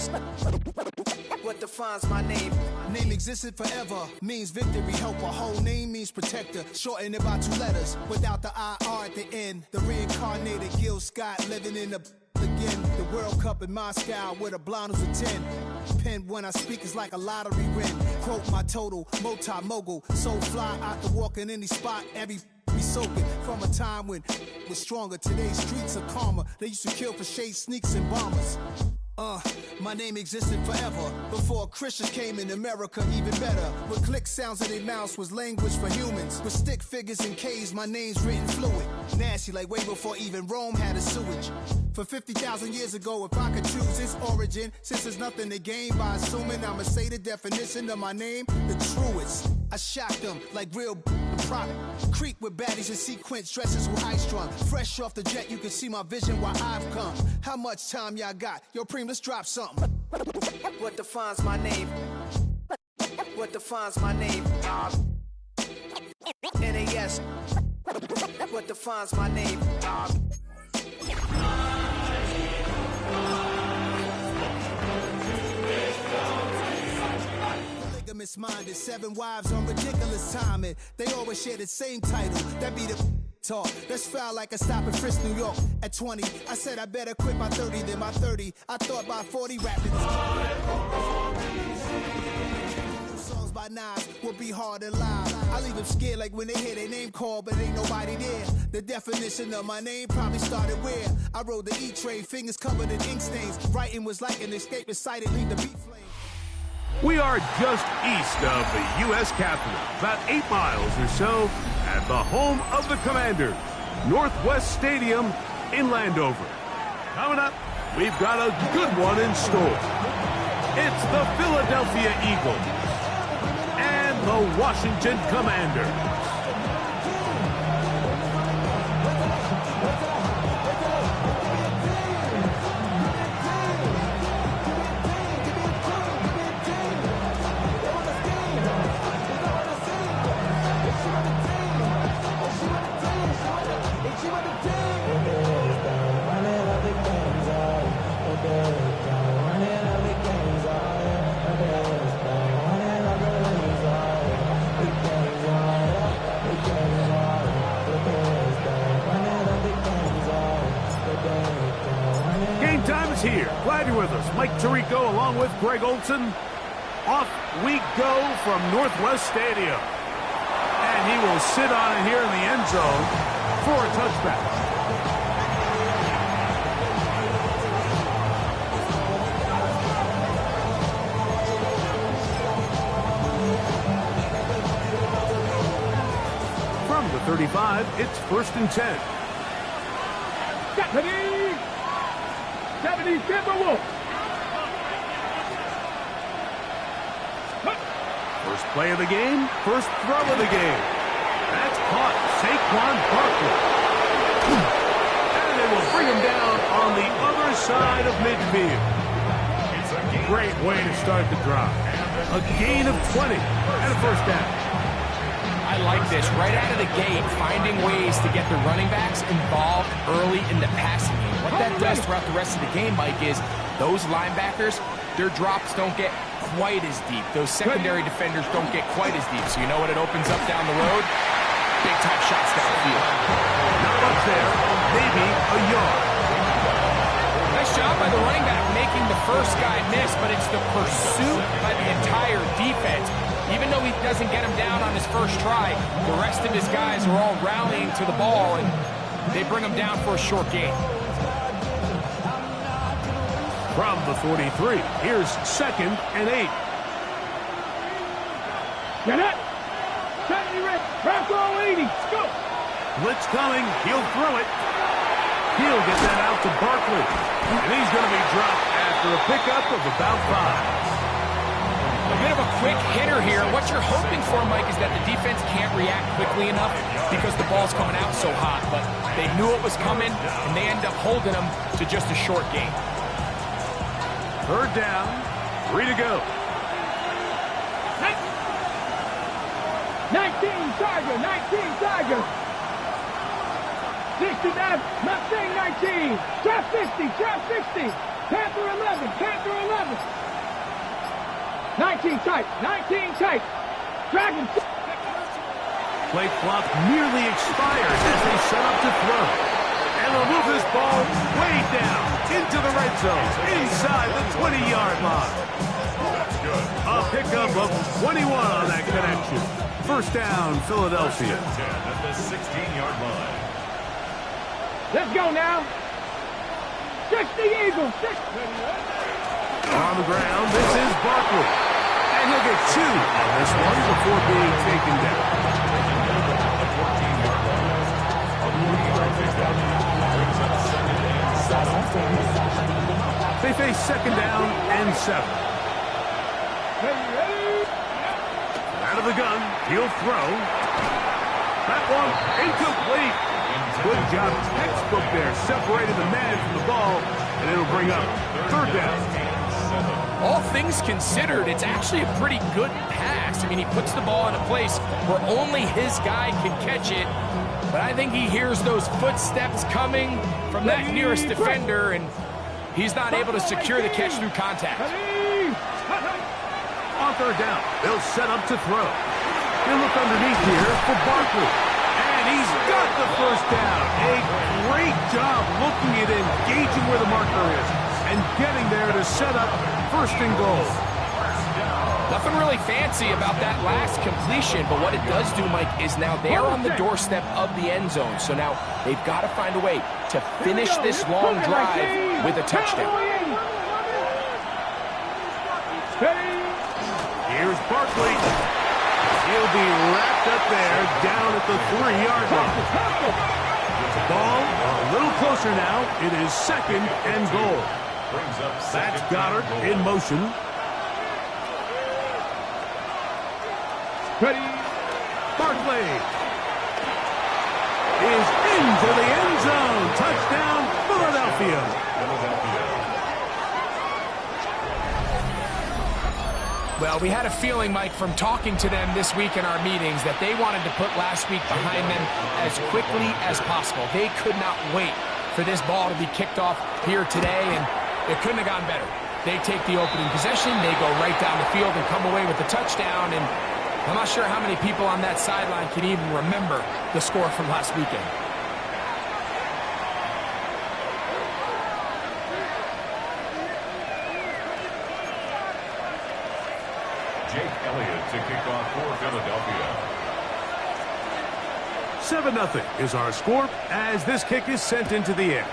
ask, what defines my name? Name existed forever, means victory, helper. Whole name means protector, shortened it by 2 letters, without the IR at the end. The reincarnated Gil Scott, living in the again. The World Cup in Moscow with a blind who's a 10. Pen when I speak is like a lottery win. Quote my total, multi-mogul, so fly out to walk in any spot, every be soaking from a time when was stronger. Today's streets are calmer. They used to kill for shade sneaks and bombers. My name existed forever before Christians came in America, even better. With click sounds in their mouths was language for humans. With stick figures and K's, my name's written fluid. Nasty like way before even Rome had a sewage. For 50,000 years ago, if I could choose its origin, since there's nothing to gain by assuming, I'ma say the definition of my name, the truest. I shocked them like real product. Creep with baddies in sequence, dresses with high strung. Fresh off the jet, you can see my vision while I've come. How much time y'all got? Yo, Preem, let's drop something. What defines my name? What defines my name? NAS. What defines my name? Misminded, 7 wives on ridiculous timing. They always share the same title. That be the talk. That's foul like a stop in Frisk, New York. At 20, I said I better quit by 30 than by 30. I thought by 40 rapping. Songs by Nas will be hard and live. I leave them scared like when they hear their name called, but ain't nobody there. The definition of my name probably started where I rode the E-train, fingers covered in ink stains. Writing was like an escape inside leave the beat flame. We are just east of the U.S. Capitol, about 8 miles or so, at the home of the Commanders, Northwest Stadium in Landover. Coming up, we've got a good one in store. It's the Philadelphia Eagles and the Washington Commanders. Here. Glad you're with us. Mike Tirico along with Greg Olson. Off we go from Northwest Stadium. And he will sit on it here in the end zone for a touchback. From the 35, it's 1st and 10. First play of the game, first throw of the game. That's caught. Saquon Barkley. And they will bring him down on the other side of midfield. Great way to start the drive. A gain of 20 and a first down. I like this. Right out of the gate, finding ways to get the running backs involved early in the passing game. What that does throughout the rest of the game, Mike, is those linebackers, their drops don't get quite as deep. Those secondary defenders don't get quite as deep. So you know what it opens up down the road? Big-time shots downfield. Not up there, maybe a yard. Nice job by the running back making the first guy miss, but it's the pursuit by the entire defense. Even though he doesn't get him down on his first try, the rest of his guys are all rallying to the ball, and they bring him down for a short gain. From the 43, here's 2nd and 8. Get it! 70 red, wrap all 80, go! Blitz coming, he'll throw it. He'll get that out to Barkley. And he's going to be dropped after a pickup of about 5. A bit of a quick hitter here. What you're hoping for, Mike, is that the defense can't react quickly enough because the ball's coming out so hot. But they knew it was coming, and they end up holding them to just a short gain. 3rd down, 3 to go. 19 Tiger, 19 Tiger. 69, Mustang 19. Trap 60, trap 60. Panther 11, Panther 11. 19 tight. 19 tight. Dragon. Play clock nearly expires as they set up to throw. And they'll move this ball way down into the red zone, inside the 20-yard line. A pickup of 21 on that connection. First down, Philadelphia. 10 at the 16-yard line. Let's go now. 60 Eagles. 60. On the ground, this is Barkley. And he'll get 2 on this one before being taken down. They face second down and 7. Out of the gun, he'll throw. That one incomplete. Good job, textbook there. Separated the man from the ball, and it'll bring up third down. All things considered, it's actually a pretty good pass. I mean, he puts the ball in a place where only his guy can catch it. But I think he hears those footsteps coming from that nearest defender, and he's not able to secure the catch through contact. On third down, they'll set up to throw. He'll look underneath here for Barkley. And he's got the first down. A great job looking at engaging where the marker is and getting there to set up first and goal. Nothing really fancy about that last completion, but what it does do, Mike, is now they're on the doorstep of the end zone. So now they've got to find a way to finish this long drive with a touchdown. Here's Barkley. He'll be wrapped up there down at the 3-yard line. The ball a little closer now. It is second and goal. That's Goddard in motion. Ready. Barkley is into the end zone. Touchdown, Philadelphia. Well, we had a feeling, Mike, from talking to them this week in our meetings that they wanted to put last week behind them as quickly as possible. They could not wait for this ball to be kicked off here today, and it couldn't have gone better. They take the opening possession, they go right down the field and come away with the touchdown, and I'm not sure how many people on that sideline can even remember the score from last weekend. Jake Elliott to kick off for Philadelphia. 7-0 is our score as this kick is sent into the air.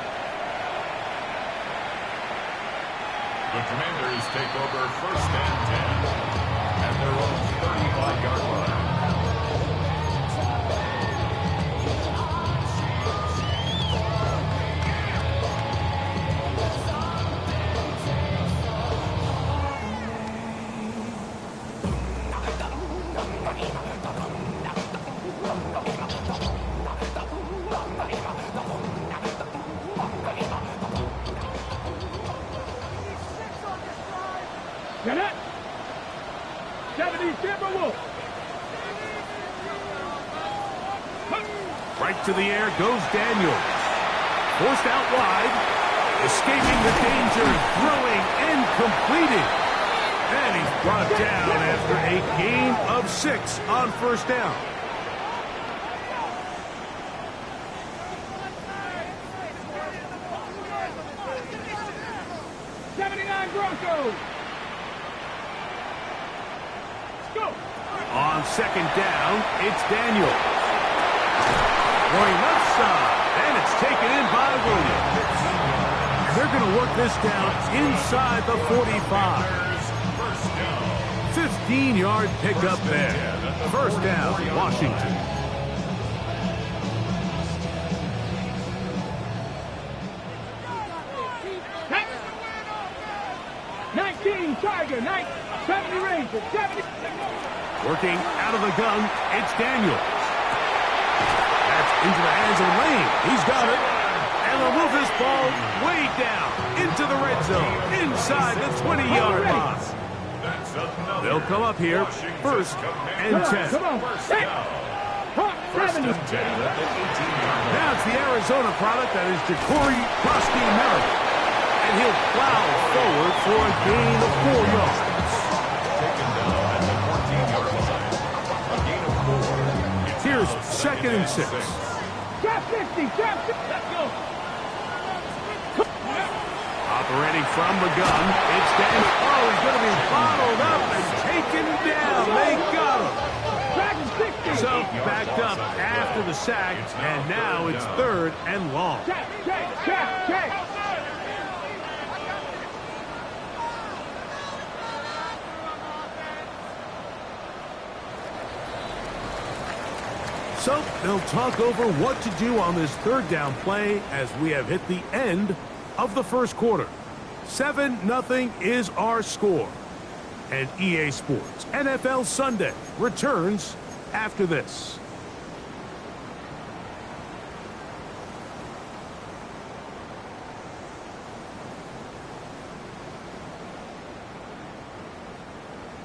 The Commanders take over first and 10 at their own 35-yard line. Get it. 70 Timberwolves. Right to the air goes Daniels. Forced out wide. Escaping the danger. Throwing and completed. And he's brought down after a gain of 6 on first down. Broncos. Go. On second down, it's Daniel. Going left side, and it's taken in by Williams. They're going to work this down inside the 45. 15-yard pickup there. First down, Washington. Tiger, 70 Rangers, 70. Working out of the gun, it's Daniel. That's into the hands of Lane. He's got it. And they'll move this ball way down into the red zone, inside the 20-yard line. They'll come up here, first and 10. Come on. First and 10 at the 18-yard line. Now it's the Arizona product that is Ja'Cory Bosky-Merritt. And he'll plow forward for a gain of 4 yards. Taken down 2nd and 6. Trap 50, trap 50. Let's go. Operating from the gun, it's Dan. Oh, he's going to be bottled up and taken down. They got him. So backed up after the sack, and now it's 3rd and long. Check, check, check, check. So they'll talk over what to do on this 3rd down play as we have hit the end of the first quarter. 7-0 is our score. And EA Sports NFL Sunday returns after this.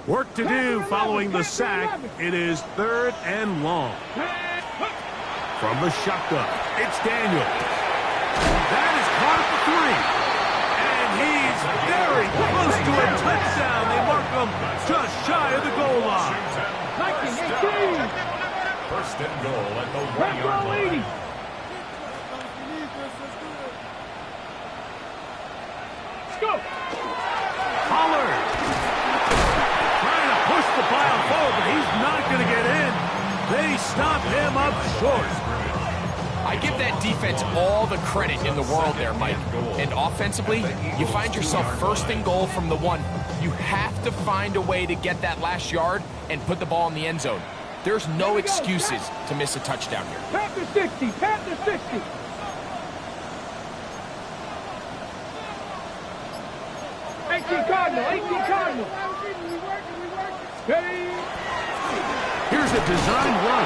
Work to do following the sack. It is 3rd and long. From the shotgun, it's Daniel. That is caught at the 3. And he's very close to a touchdown. They mark him just shy of the goal line. 19, 18. 1st and goal at the 1-yard line. Let's go. Pollard trying to push the pile forward, but he's not going to get in. They stop him up short. I give that defense all the credit in the world there, Mike. And offensively, you find yourself 1st and goal from the 1. You have to find a way to get that last yard and put the ball in the end zone. There's no excuses to miss a touchdown here. Panther 60, Panther 60. Cardinal, 18 Cardinal. Ready? Here's a design run.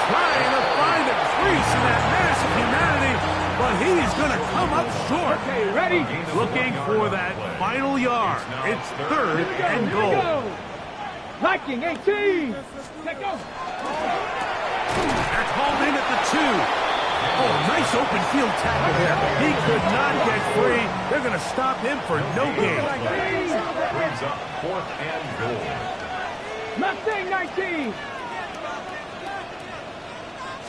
Trying to find a crease in that massive humanity, but he's going to come up short. Okay, ready? Looking for that final yard. It's 3rd and goal. Viking 18. Let's go. They're called in at the 2. Oh, nice open field tackle there. He could not get free. They're going to stop him for no gain. Brings up 4th and goal. Mustang 19.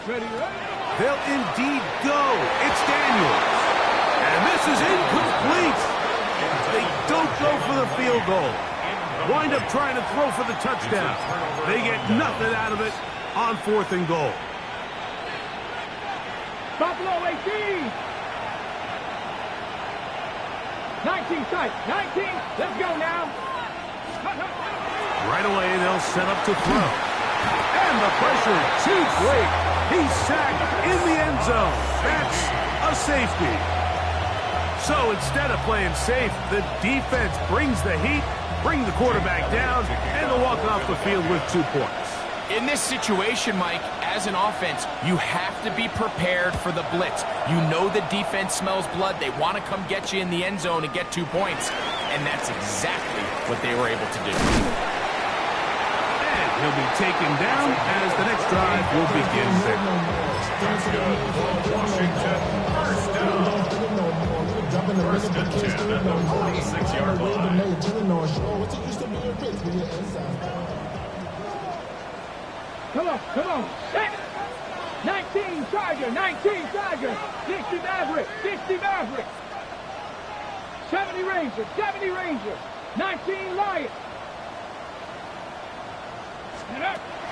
Ready, ready. They'll indeed go. It's Daniels. And this is incomplete. They don't go for the field goal. Wind up trying to throw for the touchdown. They get nothing out of it on 4th and goal. Buffalo 18. 19 tight. 19. Let's go now. Right away, they'll set up to throw. And the pressure too great. He's sacked in the end zone. That's a safety. So instead of playing safe, the defense brings the heat, bring the quarterback down, and they'll walk off the field with 2 points. In this situation, Mike, as an offense, you have to be prepared for the blitz. You know the defense smells blood. They want to come get you in the end zone and get 2 points. And that's exactly what they were able to do. And he'll be taken down as the next drive will begin there. That's good. Washington, 1st down. 1st and 10 at the 46-yard line. Come on. 19 Charger, 19 Charger. 60 Maverick, 60 Maverick. 70 Ranger, 70 Ranger. 19 Lion.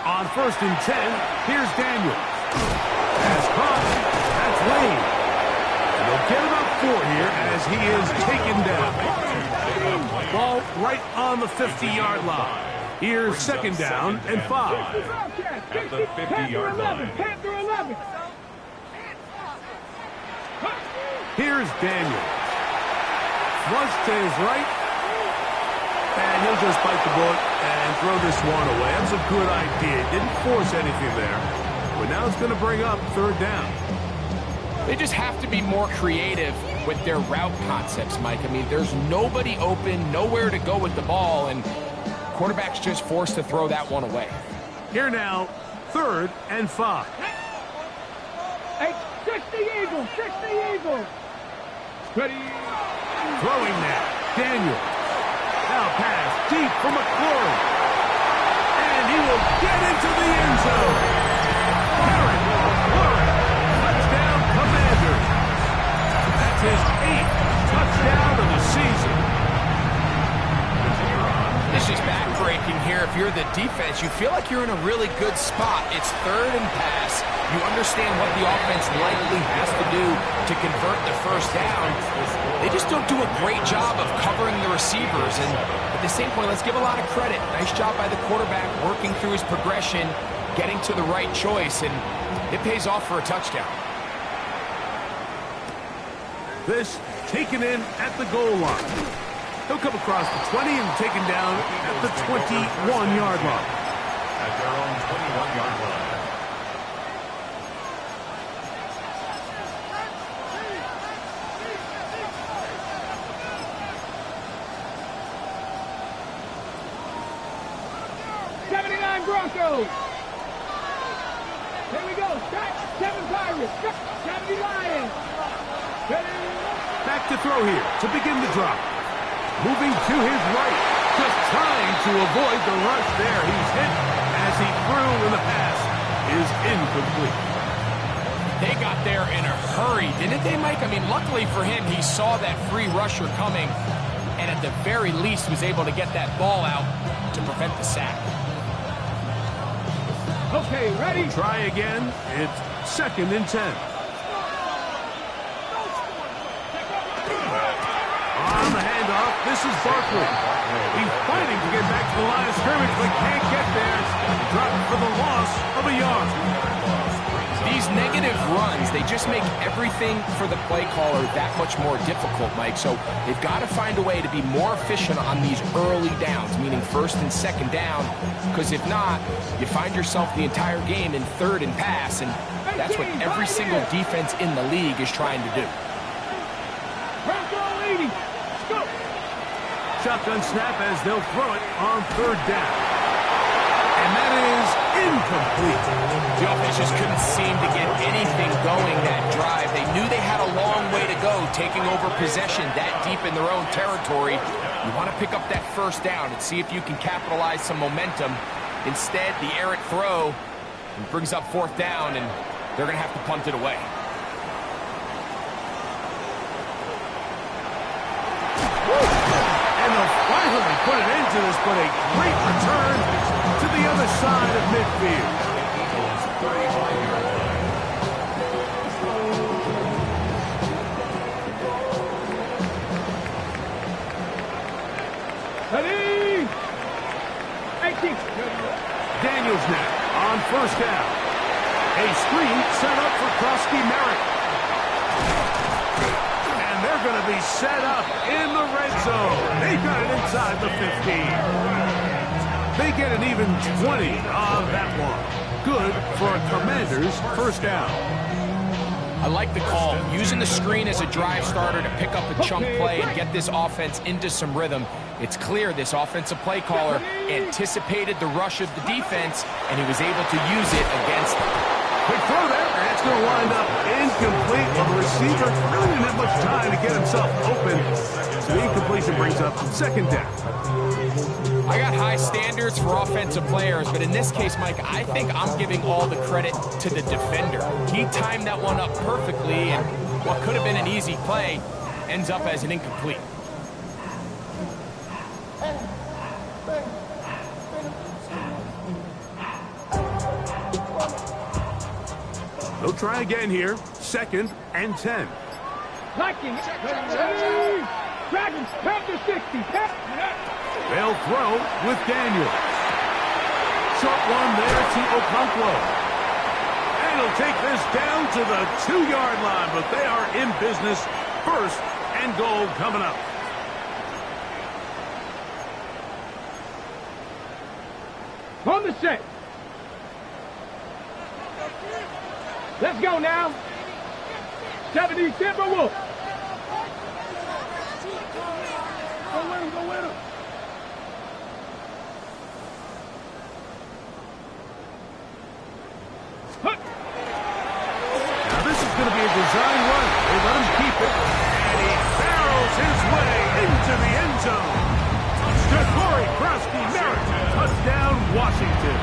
On 1st and 10, here's Daniels. Pass caught. That's Wayne. And they'll get about 4 here as he is taken down. Ball right on the 50-yard line. Here's 2nd down and 5. At the 50-yard line. Panther 11. Here's Daniel. Flush to his right. And he'll just bite the bullet and throw this one away. That was a good idea. Didn't force anything there. But now it's going to bring up 3rd down. They just have to be more creative with their route concepts, Mike. I mean, there's nobody open, nowhere to go with the ball, and quarterback's just forced to throw that one away. Here now, 3rd and 5. Hey, 60 Eagles, 60 Eagles. Ready. Throwing now, Daniel. Now pass deep for McClure. And he will get into the end zone. Harris his 8th touchdown of the season. This is backbreaking here. If you're the defense, you feel like you're in a really good spot. It's 3rd and pass. You understand what the offense likely has to do to convert the first down. They just don't do a great job of covering the receivers. And at the same point, let's give a lot of credit. Nice job by the quarterback working through his progression, getting to the right choice, and it pays off for a touchdown. This taken in at the goal line. He'll come across the 20 and taken down at the 21-yard line. At their own 21-yard line. Broncos. Here we go. 7 Pirates. 70 Lions. Back to throw here to begin the drop. Moving to his right. Just trying to avoid the rush there. He's hit as he threw, and the pass is incomplete. They got there in a hurry, didn't they, Mike? I mean, luckily for him, he saw that free rusher coming, and at the very least was able to get that ball out to prevent the sack. Okay, ready? Try again. It's 2nd and 10. On the handoff, this is Barkley. He's fighting to get back to the line of scrimmage, but can't get there. Dropped for the loss of a yard. These negative runs, they just make everything for the play caller that much more difficult, Mike. So they've got to find a way to be more efficient on these early downs, meaning 1st and 2nd down, because if not, you find yourself the entire game in 3rd and pass, and that's what every single defense in the league is trying to do. Shotgun snap as they'll throw it on 3rd down. And that is incomplete. The offense just couldn't seem to get anything going that drive. They knew they had a long way to go, taking over possession that deep in their own territory. You want to pick up that 1st down and see if you can capitalize some momentum. Instead, the errant throw brings up 4th down, and they're going to have to punt it away. And they'll finally put it into this, but a great return to the other side of midfield. Ready? 18. Daniels now on 1st down. A screen set up for Krusky Merritt. And they're going to be set up in the red zone. They got it inside the 15. They get an even 20 on that one. Good for a Commander's 1st down. I like the call. Using the screen as a drive starter to pick up a chunk play and get this offense into some rhythm. It's clear this offensive play caller anticipated the rush of the defense, and he was able to use it against them. Quick throw there, and it's going to wind up incomplete. Well, the receiver really didn't have much time to get himself open. So the incompletion brings up 2nd down. I got high standards for offensive players, but in this case, Mike, I think I'm giving all the credit to the defender. He timed that one up perfectly, and what could have been an easy play ends up as an incomplete. They'll try again here. 2nd and 10. Liking it. Dragons, Panther 60. They'll throw with Daniel. Short one there to Okonkwo. And he'll take this down to the 2-yard line, but they are in business. 1st and goal coming up. On the set. Let's go now. 70 Timberwolves. Go with him, go with him. Now this is going to be a design run. They let him keep it. And he barrels his way into the end zone. To Corey Krusky Merritt. Touchdown, Washington.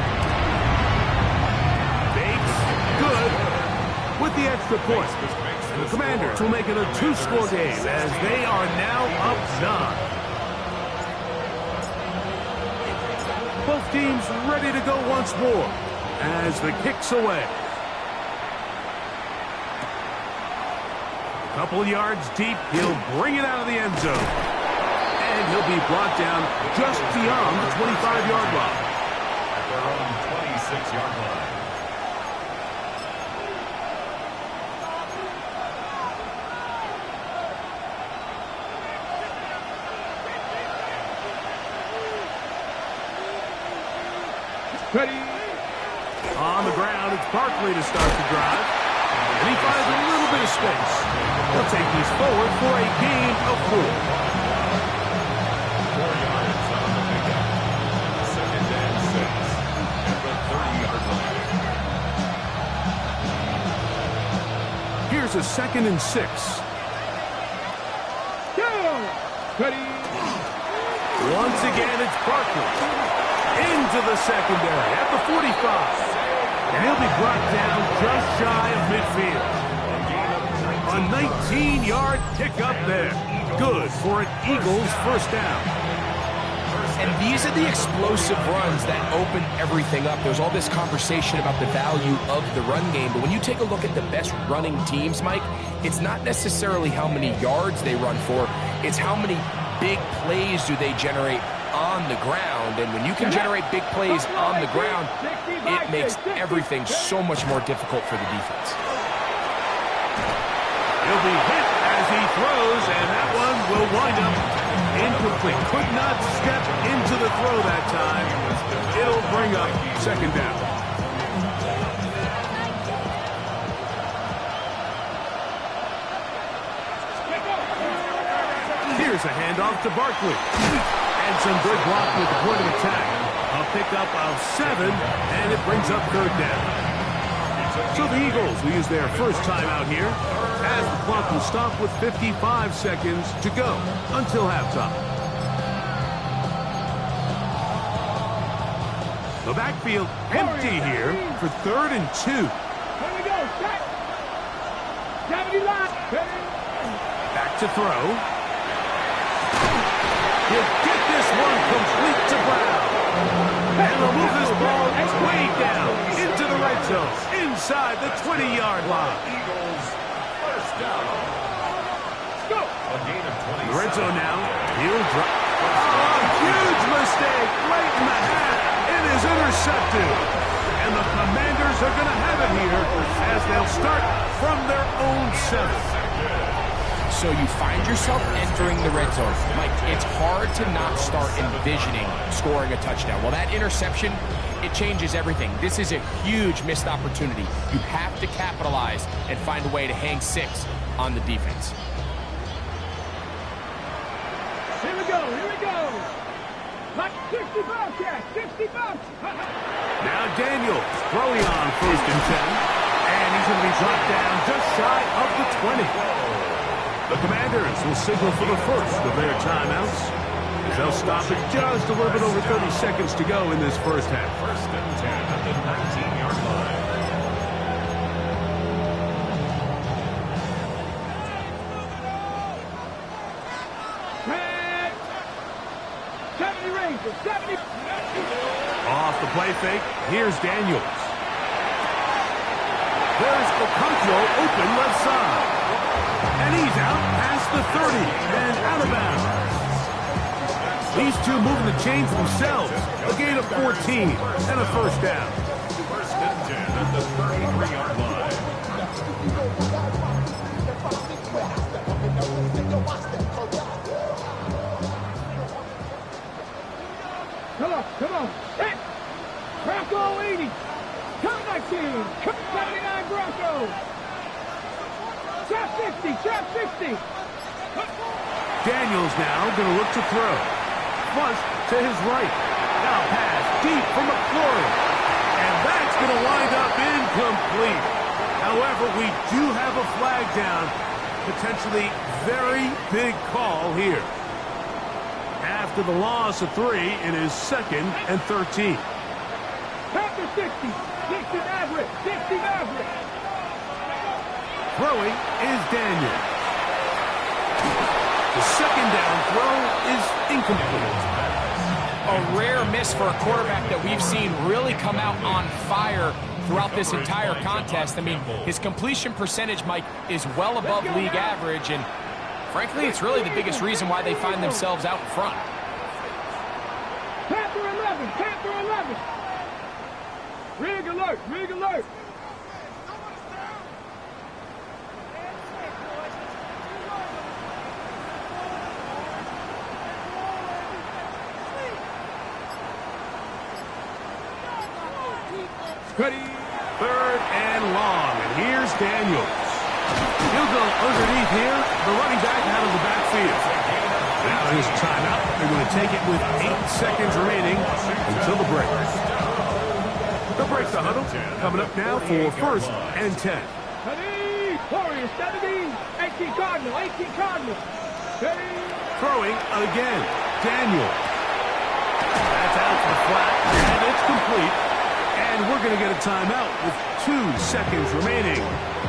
Bates, good with the extra point. The Commanders will make it a two-score game as they are now up 9. Both teams ready to go once more as the kick's away. A couple yards deep, he'll bring it out of the end zone. And he'll be brought down just beyond the 25-yard line. At their own 26-yard line. Ready. On the ground, it's Barkley to start the drive. And he finds a little bit of space. He'll take these forward for a gain of 4. 4 yards on the pickup. Second and 6. At the 30-yard line. Here's a 2nd and 6. Go. Ready. Once again, it's Barkley. Into the secondary at the 45. And he'll be brought down just shy of midfield. A 19-yard pickup there. Good for an Eagles first down. And these are the explosive runs that open everything up. There's all this conversation about the value of the run game, but when you take a look at the best running teams, Mike, it's not necessarily how many yards they run for, it's how many big plays do they generate on the ground. And when you can generate big plays on the ground, it makes everything so much more difficult for the defense. He'll be hit as he throws, and that one will wind up incomplete. Could not step into the throw that time. It'll bring up second down. Here's a handoff to Barkley. And some good block with the point of attack. A pickup of 7, and it brings up third down. So the Eagles will use their first time out here as the clock will stop with 55 seconds to go until halftime. The backfield empty here for 3rd and 2. Here we go. Set. 70 line. Back to throw. He'll get this one complete to Brown. And they'll move this ball way down into the red zone, inside the 20-yard line. Eagles first down. Go. A gain of 20. The red zone now. He'll drop. Oh, huge mistake right in the hat. It is intercepted. And the Commanders are going to have it here as they'll start from their own 7. So you find yourself entering the red zone. Mike, it's hard to not start envisioning scoring a touchdown. Well, that interception, it changes everything. This is a huge missed opportunity. You have to capitalize and find a way to hang 6 on the defense. Here we go. Here we go. Like 60 bucks, yeah. 60 bucks. Now Daniels throwing on 1st and 10. And he's going to be brought down just shy of the 20. The Commanders will signal for the first of their timeouts as they'll stop it just a little bit over 30 seconds to go in this first half. 1st and 10 at the 19-yard line. Red. 70 Rangers. 70. Off the play fake, here's Daniels. There's Okonkwo open left side. And he's out past the 30 and out of bounds. These two moving the chains themselves. A gain of 14 and a first down. 1st and 10 at the 33-yard line. Come on. Hit. Bronco 80. Come 19. Come 79 Bronco. Trap 60. Trap 60. Daniels now going to look to throw. Flush to his right. Now pass deep for McLaurin. And that's going to wind up incomplete. However, we do have a flag down. Potentially very big call here. After the loss of 3, it is 2nd and 13. Panther 60. 60 Maverick. 60 Maverick. Throwing is Daniel. The second down throw is incomplete. A rare miss for a quarterback that we've seen really come out on fire throughout this entire contest. I mean, his completion percentage, Mike, is well above league average, and frankly, it's really the biggest reason why they find themselves out in front. Panther 11, Panther 11. Rig alert, rig alert. Ready. Third and long. And here's Daniels. He'll go underneath here. The running back out of the backfield. Now his timeout. They're going to take it with 8 seconds remaining until the break. The break the huddle. Coming up now for first and 10. Ready. Warriors 17. 18 Cardinal, 18 Cardinal. Ready. Throwing again. Daniels. That's out to the flat. And it's complete. And we're going to get a timeout with 2 seconds remaining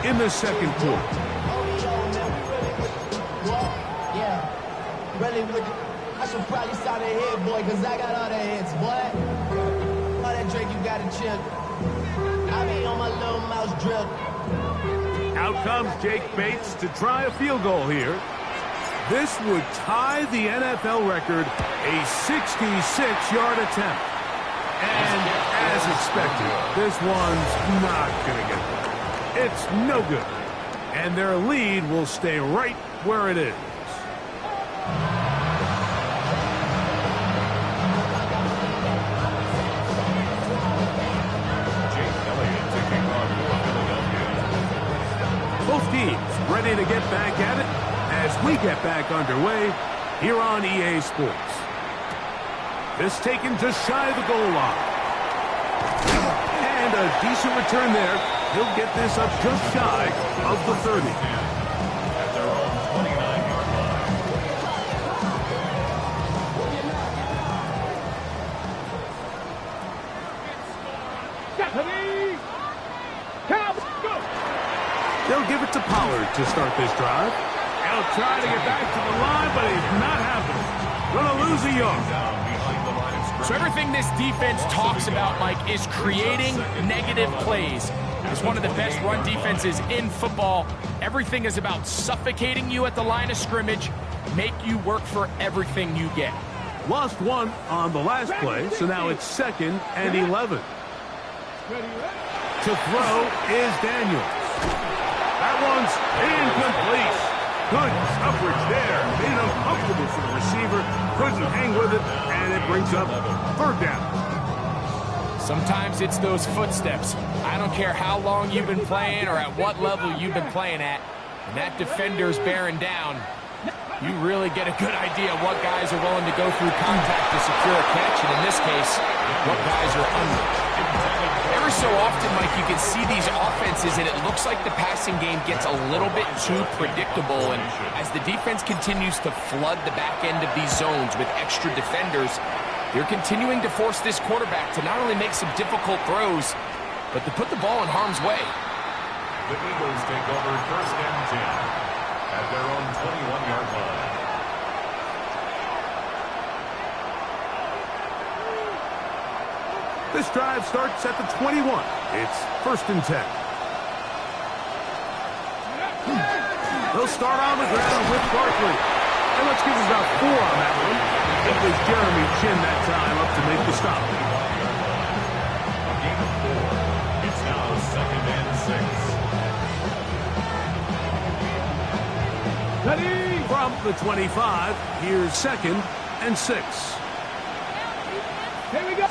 in the second quarter. Yeah, really, I should probably start a hit, boy, because I got all the hits, boy. All that drink, you got to chill. I be on my little mouse drill. Out comes Jake Bates to try a field goal here. This would tie the NFL record, a 66-yard attempt. And as expected, this one's not going to get there. It's no good. And their lead will stay right where it is. Both teams ready to get back at it as we get back underway here on EA Sports. This taken just shy of the goal line. And a decent return there. He'll get this up just shy of the 30. At their own 29-yard line. Stephanie. Cowboys, go. They'll give it to Pollard to start this drive. He'll try to get back to the line, but he's not happening. Gonna lose a yard. So everything this defense talks about, Mike, is creating negative plays. It's one of the best run defenses in football. Everything is about suffocating you at the line of scrimmage, make you work for everything you get. Lost one on the last play, so now it's 2nd and 11. To throw is Daniels. That one's incomplete. Good coverage there. Made it uncomfortable for the receiver. Couldn't hang with it, and it brings up 3rd down. Sometimes it's those footsteps. I don't care how long you've been playing or at what level you've been playing at. When that defender's bearing down, you really get a good idea of what guys are willing to go through contact to secure a catch, and in this case, what guys are under. Every so often, Mike, you can see these offenses, and it looks like the passing game gets a little bit too predictable, and as the defense continues to flood the back end of these zones with extra defenders, they're continuing to force this quarterback to not only make some difficult throws, but to put the ball in harm's way. The Eagles take over first and 10 at their own 21-yard line. This drive starts at the 21. It's 1st and 10. They'll start on the ground with Barkley. And let's give us about 4 on that one. It was Jeremy Chin that time up to make the stop. A gain of 4. It's now 2nd and 6. Ready. From the 25, here's 2nd and 6. Here we go.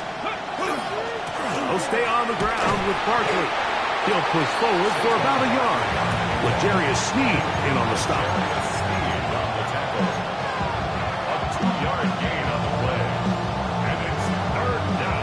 They'll stay on the ground with Barkley. He'll push forward for about a yard. With Jarius Sneed in on the stop. Sneed on the tackle. A 2-yard gain on the play. And it's 3rd down.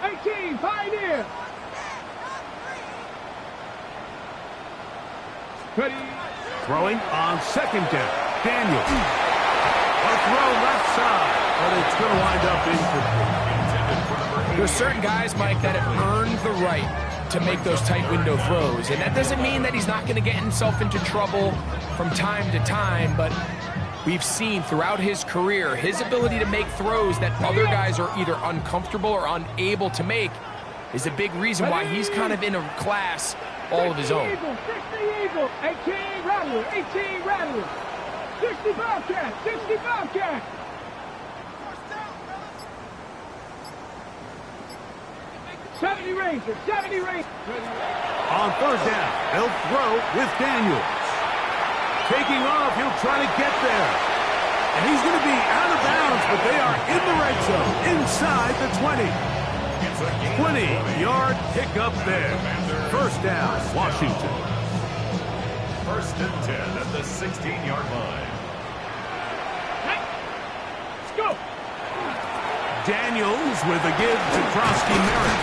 18, Pioneer. Ready. Throwing on second down. Daniel. A throw left side, but it's going to wind up incomplete. There's certain guys, Mike, that have earned the right to make those tight window throws, and that doesn't mean that he's not going to get himself into trouble from time to time, but we've seen throughout his career his ability to make throws that other guys are either uncomfortable or unable to make is a big reason why he's kind of in a class all of his own. 60 Eagle, 18 Rattler, 18 Rattler, 60 Bobcat, 60 Bobcat. '70 Ranger, 70 Ranger. On third down, they'll throw with Daniels. Taking off, he'll try to get there. And he's going to be out of bounds, but they are in the red zone, inside the 20. 20-yard pickup there. First down, Washington. First and 10 at the 16-yard line. Let's go. Daniels with a give to Krosky Merritt.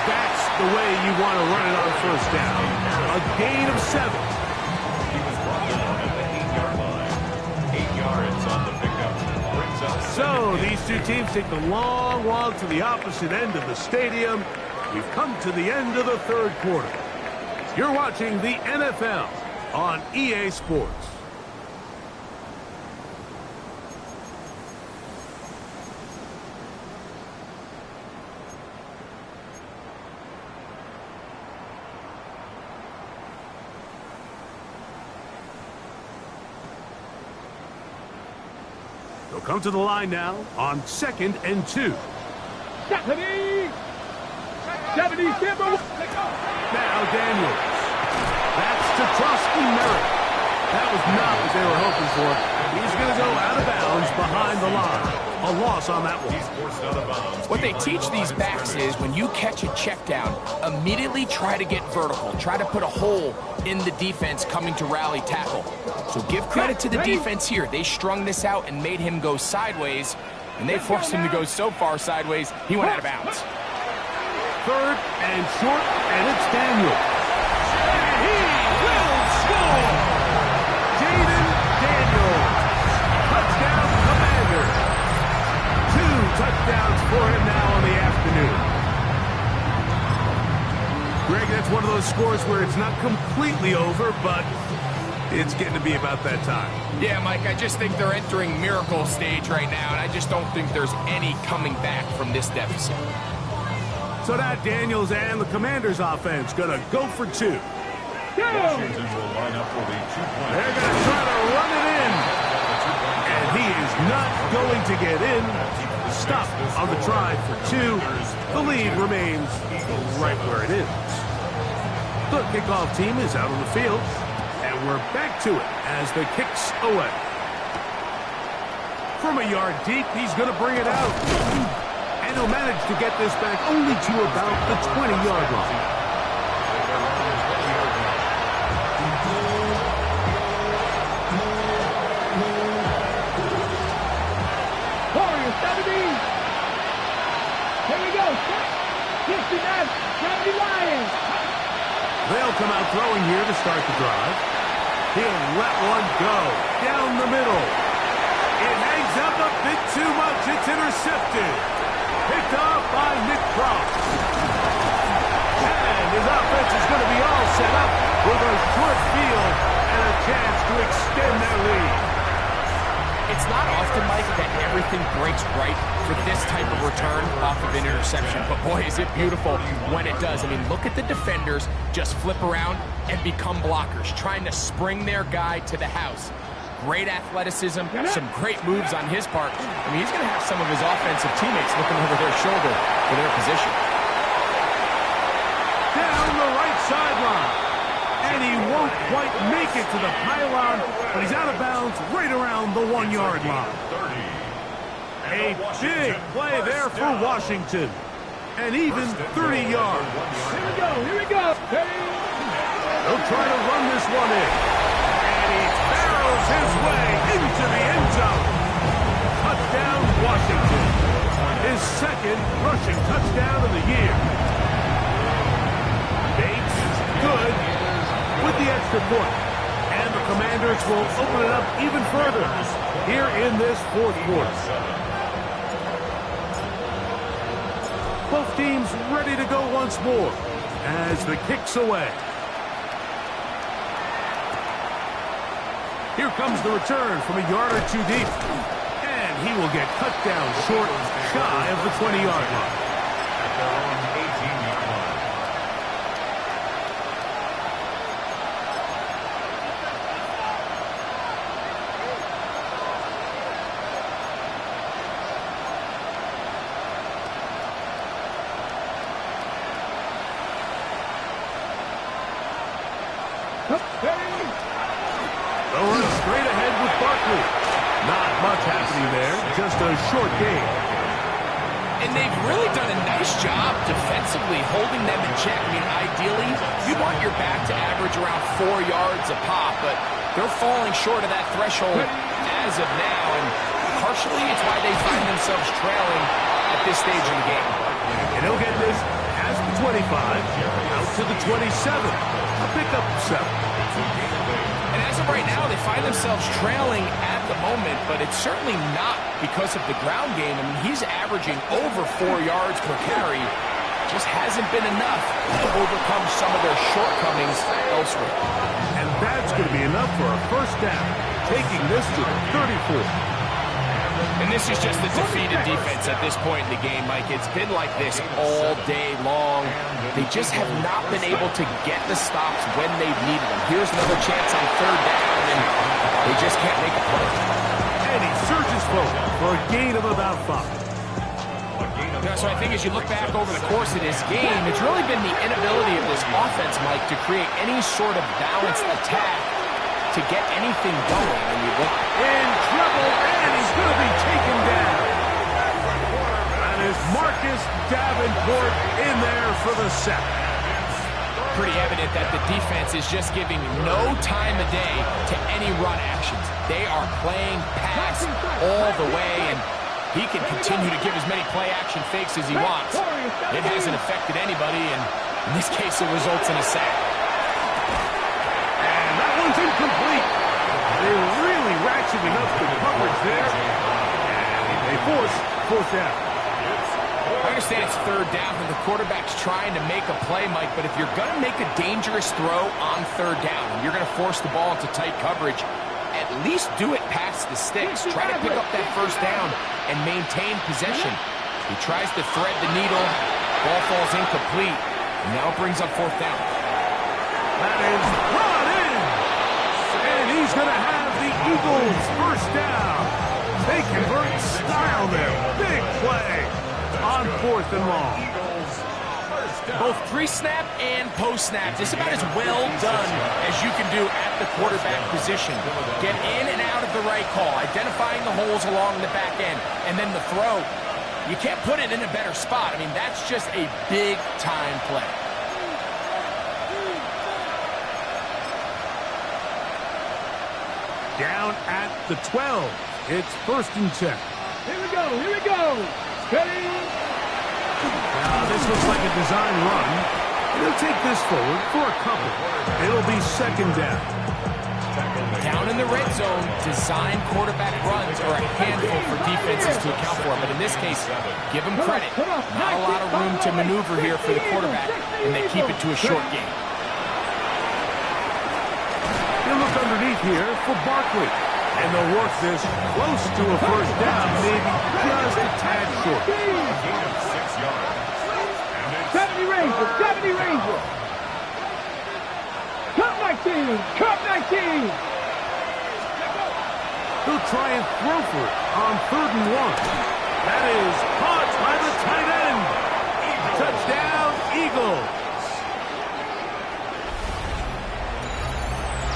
That's the way you want to run it on first down. A gain of 7. He was brought down at the 8-yard line. 8 yards on the pickup. Brings up So these two teams take the long walk to the opposite end of the stadium. We've come to the end of the third quarter. You're watching the NFL on EA Sports. They'll come to the line now on 2nd and 2. 70 Timber. Now Daniels. That's to Krosky Merritt. That was not what they were hoping for. He's going to go out of bounds behind the line. A loss on that one. He's forced out of bounds. What they teach these backs is when you catch a check down, immediately try to get vertical. Try to put a hole in the defense coming to rally tackle. So give credit to the defense here. They strung this out and made him go sideways, and they forced him to go so far sideways, he went out of bounds. Third and short, and it's Daniel. And he will score! Jaden Daniels. Touchdown, Commander. 2 touchdowns for him now on the afternoon. Greg, that's one of those scores where it's not completely over, but it's getting to be about that time. Yeah, Mike, I just think they're entering miracle stage right now, and I just don't think there's any coming back from this deficit. So that Daniels and the Commanders offense going to go for 2. Washington will line up for the 2-point. They're going to try to run it in. And he is not going to get in. Stop on the try for 2. The lead remains right where it is. The kickoff team is out on the field. And we're back to it as the kicks away. From a yard deep, he's going to bring it out. And he'll manage to get this back only to about the 20-yard line. Warriors, 70. Here we go. 69, 70 Lions. They'll come out throwing here to start the drive. He'll let one go down the middle. It hangs up a bit too much. It's intercepted. Picked off by Nick Cross. And his offense is going to be all set up with a short field and a chance to extend their lead. It's not often, Mike, that everything breaks right for this type of return off of an interception. But boy, is it beautiful when it does. I mean, look at the defenders just flip around and become blockers, trying to spring their guy to the house. Great athleticism, some great moves on his part. I mean, he's going to have some of his offensive teammates looking over their shoulder for their position. Down the right sideline. And he won't quite make it to the pylon, but he's out of bounds right around the 1-yard line. A big play there for Washington. And even 30 yards. Here we go, here we go. They'll try to run this one in. And he barrels his way into the end zone. Touchdown, Washington. His second rushing touchdown of the year. Bates, good, with the extra point. And the Commanders will open it up even further here in this fourth quarter. Both teams ready to go once more as the kick's away. Here comes the return from a yard or two deep. And he will get cut down short, shy of the 20-yard line. At their own 18-yard line. They'll run straight ahead with Barkley. Not much happening there, just a short game. And they've really done a nice job defensively holding them in check. I mean, ideally, you want your back to average around 4 yards a pop, but they're falling short of that threshold as of now, and partially it's why they find themselves trailing at this stage in the game. And he'll get this past the 25, out to the 27, a pickup of 7. And as of right now, they find themselves trailing at the moment, but it's certainly not because of the ground game. I mean, he's averaging over 4 yards per carry. Just hasn't been enough to overcome some of their shortcomings elsewhere. And that's going to be enough for a first down, taking this to the 34. And this is just the defeated defense at this point in the game, Mike. It's been like this all day long. They just have not been able to get the stops when they've needed them. Here's another chance on third down, and they just can't make a play. And he surges forward for a gain of about 5. So I think as you look back over the course of this game, it's really been the inability of this offense, Mike, to create any sort of balanced attack to get anything going. And you look in trouble, and he's going to be taken down. That is Marcus Davenport in there for the sack. Pretty evident that the defense is just giving no time of day to any run actions. They are playing pass all the way, and he can continue to give as many play-action fakes as he wants. It hasn't affected anybody, and in this case, it results in a sack. And that one's incomplete. They're really ratcheting up the coverage there, and they force fourth down. I understand it's third down, and the quarterback's trying to make a play, Mike, but if you're going to make a dangerous throw on third down, and you're going to force the ball into tight coverage, at least do it past the sticks. Try to pick up that first down and maintain possession. He tries to thread the needle. Ball falls incomplete. And now brings up fourth down. That is brought in. And he's going to have the Eagles first down. They convert style there. Big play on fourth and long. Both pre-snap and post-snap, just about as well done as you can do at the quarterback position. Get in and out of the right call, identifying the holes along the back end, and then the throw. You can't put it in a better spot. I mean, that's just a big-time play. Down at the 12. It's 1st and 10. Here we go, here we go. Ready? Now, this looks like a design run. He'll take this forward for a couple. It'll be 2nd down. Down in the red zone, design quarterback runs are a handful for defenses to account for. But in this case, give them credit. Not a lot of room to maneuver here for the quarterback, and they keep it to a short game. He'll look underneath here for Barkley. And they'll work this close to a first down, maybe just a tad short. 70 Rangers, 70 Rangers. Cup 19, Cup 19. He'll try and throw for it on 3rd and 1. That is caught by the tight end. Touchdown, Eagles.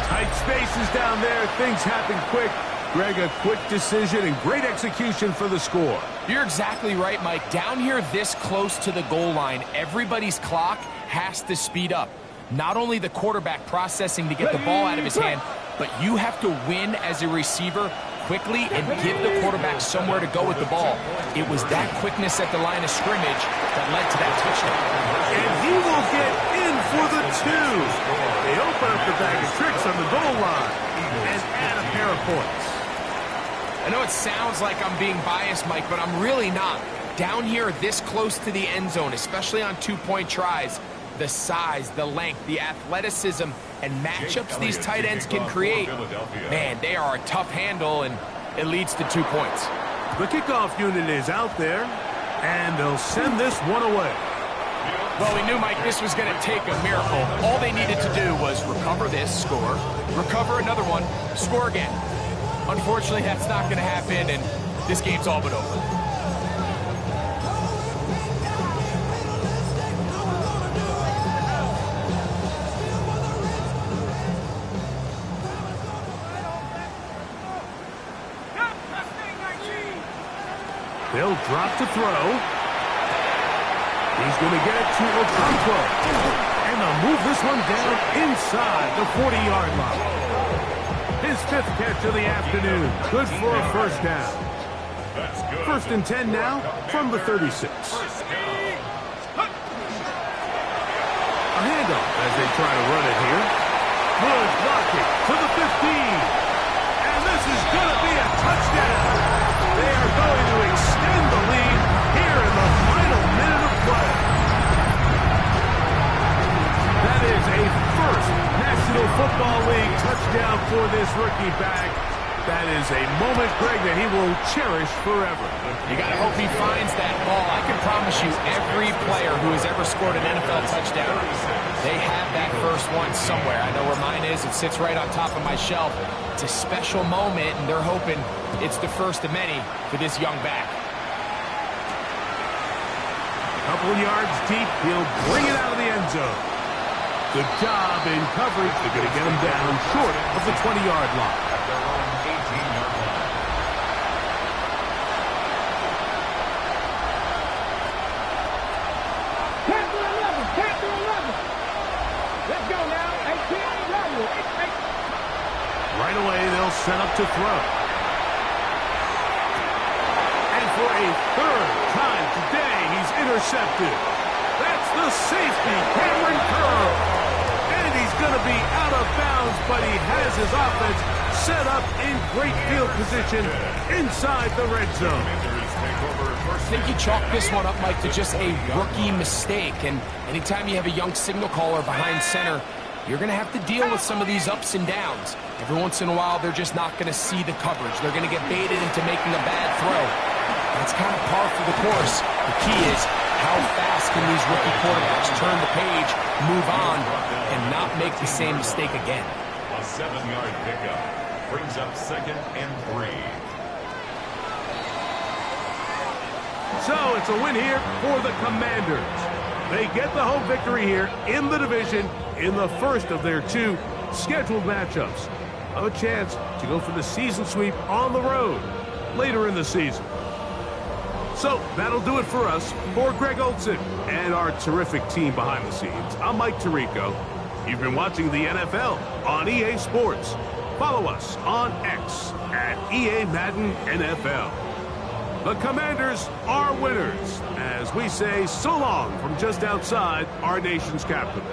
Tight spaces down there. Things happen quick. Greg, a quick decision and great execution for the score. You're exactly right, Mike. Down here this close to the goal line, everybody's clock has to speed up. Not only the quarterback processing to get the ball out of his hand, but you have to win as a receiver quickly and give the quarterback somewhere to go with the ball. It was that quickness at the line of scrimmage that led to that touchdown. And he will get in for the 2. They open up the bag of tricks on the goal line and add a pair of points. I know it sounds like I'm being biased, Mike, but I'm really not. Down here, this close to the end zone, especially on 2-point tries, the size, the length, the athleticism, and matchups these tight ends can create, man, they are a tough handle, and it leads to 2 points. The kickoff unit is out there, and they'll send this one away. Well, we knew, Mike, this was going to take a miracle. All they needed to do was recover this, score, recover another one, score again. Unfortunately, that's not going to happen, and this game's all but over. They'll drop to throw. He's going to get it to Okonkwo. And they'll move this one down inside the 40-yard line. His 5th catch of the afternoon. Good for a first down. First and 10 now from the 36. A handoff as they try to run it here. Good blocking to the 15. And this is going to be a touchdown. They are going to extend the lead here in the final minute of play. That is a first National Football League touchdown for this rookie back. That is a moment, Greg, that he will cherish forever. You got to hope he finds that ball. I can promise you every player who has ever scored an NFL touchdown, they have that first one somewhere. I know where mine is. It sits right on top of my shelf. It's a special moment, and they're hoping it's the first of many for this young back. Couple yards deep, he'll bring it out of the end zone. Good job in coverage. They're going to get him down short of the 20-yard line. At their own 18-yard line. Captain 11. Let's go now. 18, Right away, they'll set up to throw. And for a 3rd time today, he's intercepted. That's the safety, Cameron Curl. And he's going to be out of bounds, but he has his offense set up in great field position inside the red zone. I think you chalk this one up, Mike, to just a rookie mistake. And anytime you have a young signal caller behind center, you're going to have to deal with some of these ups and downs. Every once in a while, they're just not going to see the coverage. They're going to get baited into making a bad throw. That's kind of par for the course. The key is how fast can these rookie quarterbacks turn the page, move on, and not make the same mistake again. A 7-yard pickup brings up 2nd and 3. So it's a win here for the Commanders. They get the home victory here in the division in the first of their 2 scheduled matchups. A chance to go for the season sweep on the road later in the season. So that'll do it for us. For Greg Olson and our terrific team behind the scenes, I'm Mike Tirico. You've been watching the NFL on EA Sports. Follow us on X at EA Madden NFL. The Commanders are winners as we say so long from just outside our nation's capital.